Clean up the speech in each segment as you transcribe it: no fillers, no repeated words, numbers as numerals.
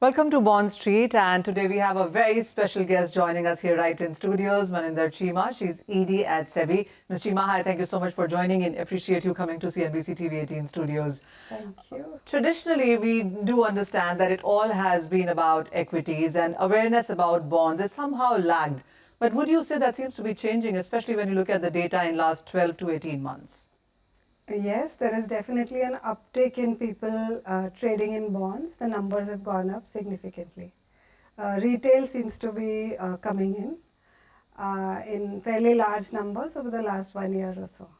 Welcome to Bond Street, and today we have a very special guest joining us here right in studios, Maninder Cheema. She's ED at SEBI. Ms. Cheema, hi, thank you so much for joining in. Appreciate you coming to CNBC TV18 studios. Thank you. Traditionally, we do understand that it all has been about equities, and awareness about bonds is somehow lagged. But would you say that seems to be changing, especially when you look at the data in last 12 to 18 months? Yes, there is definitely an uptick in people trading in bonds. The numbers have gone up significantly. Retail seems to be coming in fairly large numbers over the last 1 year or so.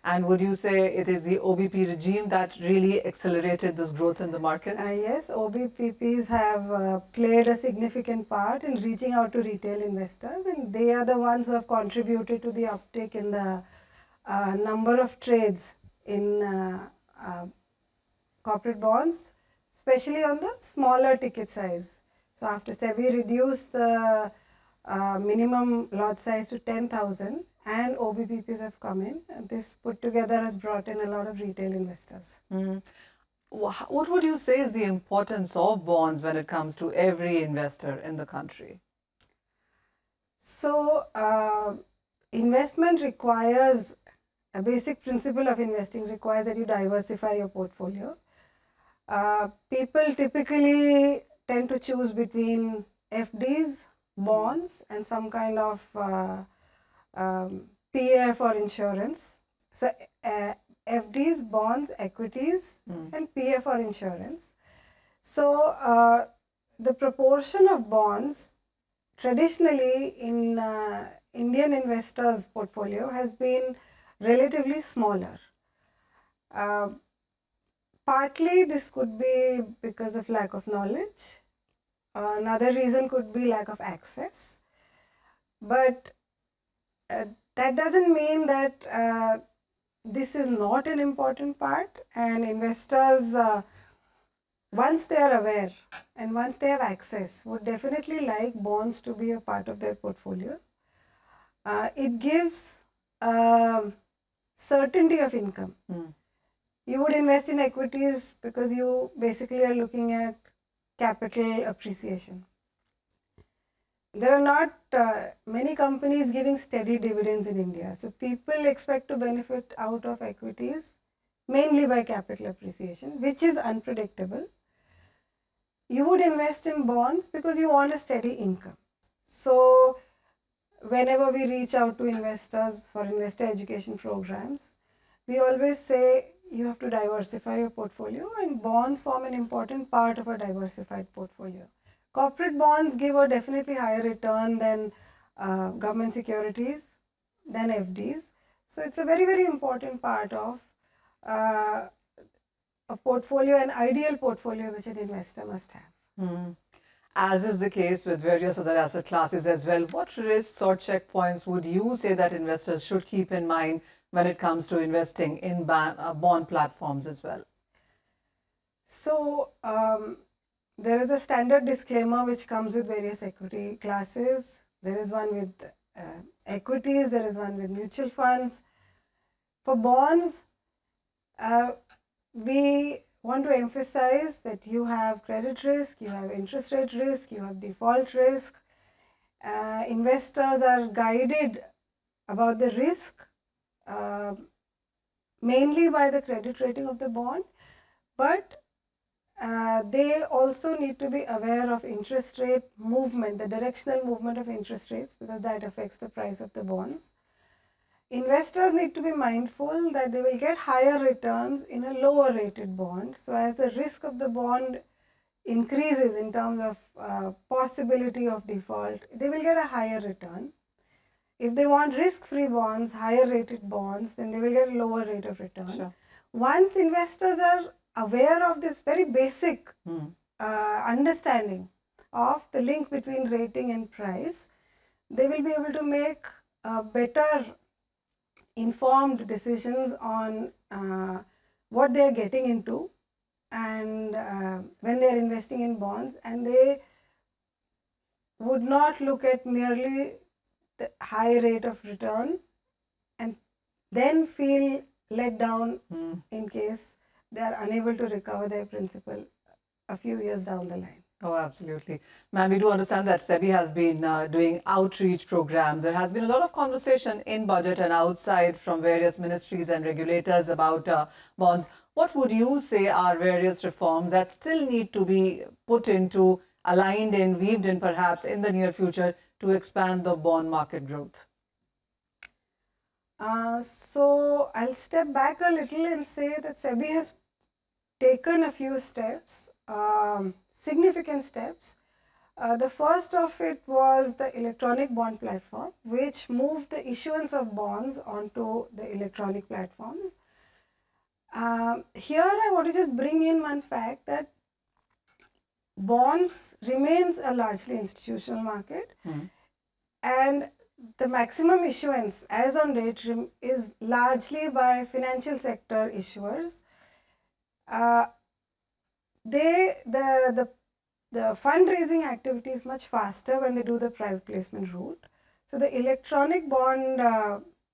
And would you say it is the OBP regime that really accelerated this growth in the markets? Yes, OBPPs have played a significant part in reaching out to retail investors, and they are the ones who have contributed to the uptick in the number of trades in corporate bonds, especially on the smaller ticket size. So after SEBI reduced the minimum lot size to 10,000 and OBPPs have come in, this put together has brought in a lot of retail investors. What would you say is the importance of bonds when it comes to every investor in the country? So, investment requires, a basic principle of investing requires that you diversify your portfolio. People typically tend to choose between FDs, bonds, and some kind of PF or insurance. So, FDs, bonds, equities, and PF or insurance. So, the proportion of bonds traditionally in Indian investors' portfolio has been relatively smaller. Partly this could be because of lack of knowledge. Another reason could be lack of access. But that doesn't mean that this is not an important part, and investors, once they are aware and once they have access, would definitely like bonds to be a part of their portfolio. It gives certainty of income. You would invest in equities because you basically are looking at capital appreciation. There are not many companies giving steady dividends in India. So people expect to benefit out of equities mainly by capital appreciation, which is unpredictable. You would invest in bonds because you want a steady income. So whenever we reach out to investors for investor education programs, we always say you have to diversify your portfolio, and bonds form an important part of a diversified portfolio. Corporate bonds give a definitely higher return than government securities, than FDs. So it's a very, very important part of a portfolio, an ideal portfolio which an investor must have. As is the case with various other asset classes as well, what risks or checkpoints would you say that investors should keep in mind when it comes to investing in bond platforms as well? So, there is a standard disclaimer which comes with various equity classes. There is one with equities, there is one with mutual funds. For bonds, we want to emphasize that you have credit risk, you have interest rate risk, you have default risk. Investors are guided about the risk mainly by the credit rating of the bond, but they also need to be aware of interest rate movement, the directional movement of interest rates, because that affects the price of the bonds. Investors need to be mindful that they will get higher returns in a lower rated bond. So as the risk of the bond increases in terms of possibility of default, they will get a higher return. If they want risk-free bonds, higher rated bonds, then they will get a lower rate of return. Sure. Once investors are aware of this very basic understanding of the link between rating and price, they will be able to make better informed decisions on what they are getting into, and when they are investing in bonds, and they would not look at merely the high rate of return and then feel let down in case they are unable to recover their principal a few years down the line. Oh, absolutely. Ma'am, we do understand that SEBI has been doing outreach programs. There has been a lot of conversation in budget and outside from various ministries and regulators about bonds. What would you say are various reforms that still need to be put into, aligned in, weaved in perhaps in the near future to expand the bond market growth? So I'll step back a little and say that SEBI has taken a few steps, significant steps. The first of it was the electronic bond platform, which moved the issuance of bonds onto the electronic platforms. Here I want to just bring in one fact that bonds remains a largely institutional market, and the maximum issuance as on date is largely by financial sector issuers. The fundraising activity is much faster when they do the private placement route. So the electronic bond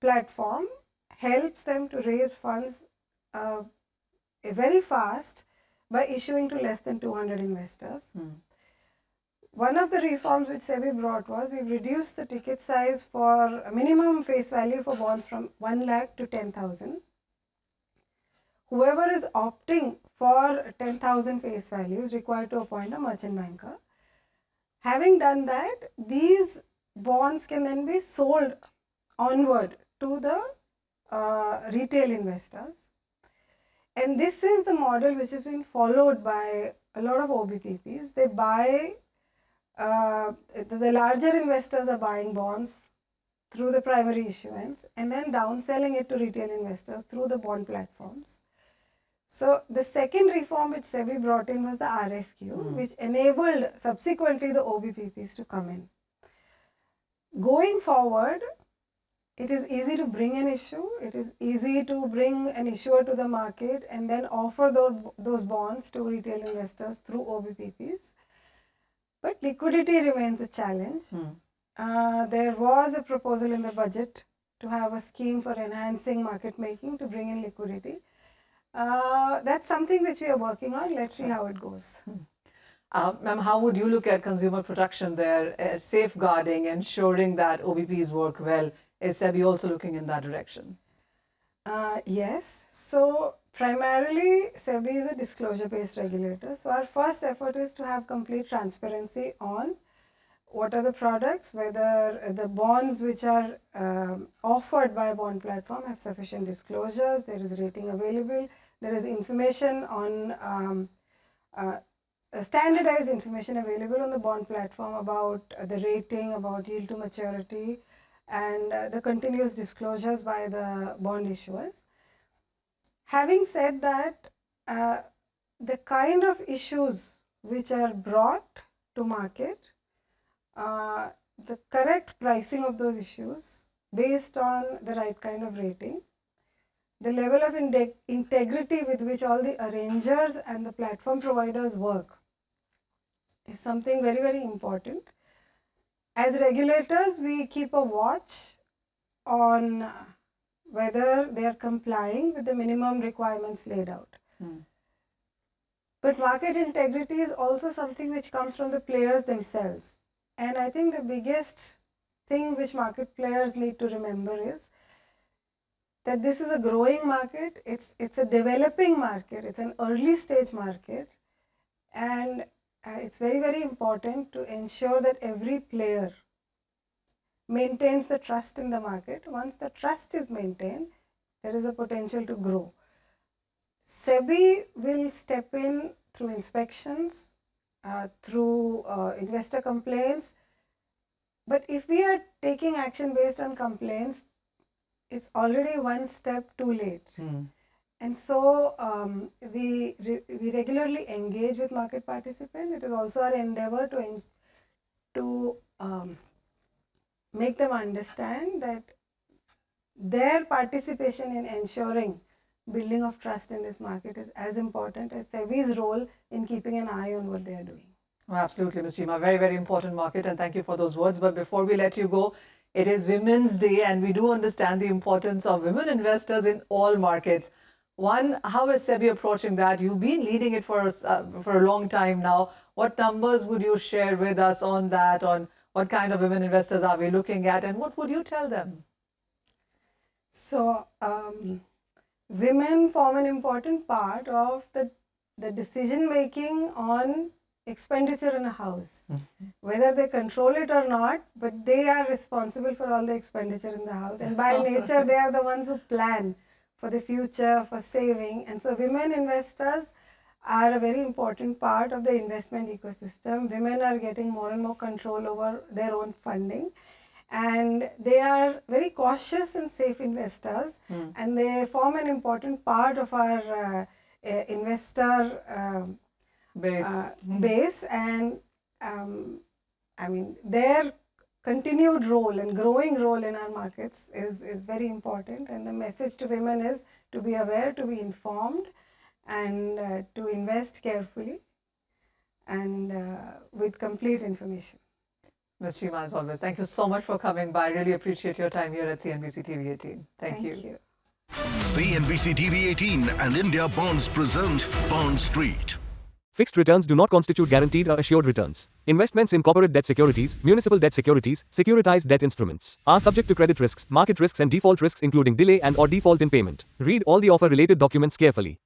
platform helps them to raise funds very fast by issuing to less than 200 investors. One of the reforms which SEBI brought was we've reduced the ticket size for a minimum face value for bonds from 1 lakh to 10,000. Whoever is opting for 10,000 face value is required to appoint a merchant banker. Having done that, these bonds can then be sold onward to the retail investors. And this is the model which is being followed by a lot of OBPPs. They buy, the larger investors are buying bonds through the primary issuance and then downselling it to retail investors through the bond platforms. So the second reform which SEBI brought in was the RFQ, which enabled subsequently the OBPPs to come in. Going forward, it is easy to bring an issue, it is easy to bring an issuer to the market and then offer those bonds to retail investors through OBPPs. But liquidity remains a challenge. There was a proposal in the budget to have a scheme for enhancing market making to bring in liquidity. That's something which we are working on. Let's see how it goes. Ma'am, how would you look at consumer protection there, safeguarding, ensuring that OBPs work well? Is SEBI also looking in that direction? Yes. So primarily, SEBI is a disclosure-based regulator. So our first effort is to have complete transparency on what are the products, whether the bonds which are offered by a bond platform have sufficient disclosures, there is rating available, there is information on standardized information available on the bond platform about the rating, about yield to maturity, and the continuous disclosures by the bond issuers. Having said that, the kind of issues which are brought to market, the correct pricing of those issues based on the right kind of rating, the level of integrity with which all the arrangers and the platform providers work is something very, very important. As regulators, we keep a watch on whether they are complying with the minimum requirements laid out. But market integrity is also something which comes from the players themselves. And I think the biggest thing which market players need to remember is that this is a growing market, it's a developing market, it's an early stage market, and it's very, very important to ensure that every player maintains the trust in the market. Once the trust is maintained, there is a potential to grow. SEBI will step in through inspections, through investor complaints, but if we are taking action based on complaints, it's already one step too late. And so we regularly engage with market participants. It is also our endeavor to make them understand that their participation in ensuring building of trust in this market is as important as SEBI's role in keeping an eye on what they are doing. Oh, absolutely, Ms. Cheema. Very, very important market, and thank you for those words. But before we let you go, it is Women's Day, and we do understand the importance of women investors in all markets. One, how is SEBI approaching that? You've been leading it for a long time now. What numbers would you share with us on that, on what kind of women investors are we looking at, and what would you tell them? So, women form an important part of the decision making on expenditure in a house, whether they control it or not, but they are responsible for all the expenditure in the house, and by nature they are the ones who plan for the future, for saving. And so women investors are a very important part of the investment ecosystem. Women are getting more and more control over their own funding, and they are very cautious and safe investors, and they form an important part of our investor base. And I mean, their continued role and growing role in our markets is very important, and the message to women is to be aware, to be informed, and to invest carefully and with complete information. Ms. Cheema, as always, thank you so much for coming by. I really appreciate your time here at CNBC TV18. Thank you. CNBC TV18 and India Bonds present Bond Street. Fixed returns do not constitute guaranteed or assured returns. Investments in corporate debt securities, municipal debt securities, securitized debt instruments are subject to credit risks, market risks and default risks including delay and/or default in payment. Read all the offer-related documents carefully.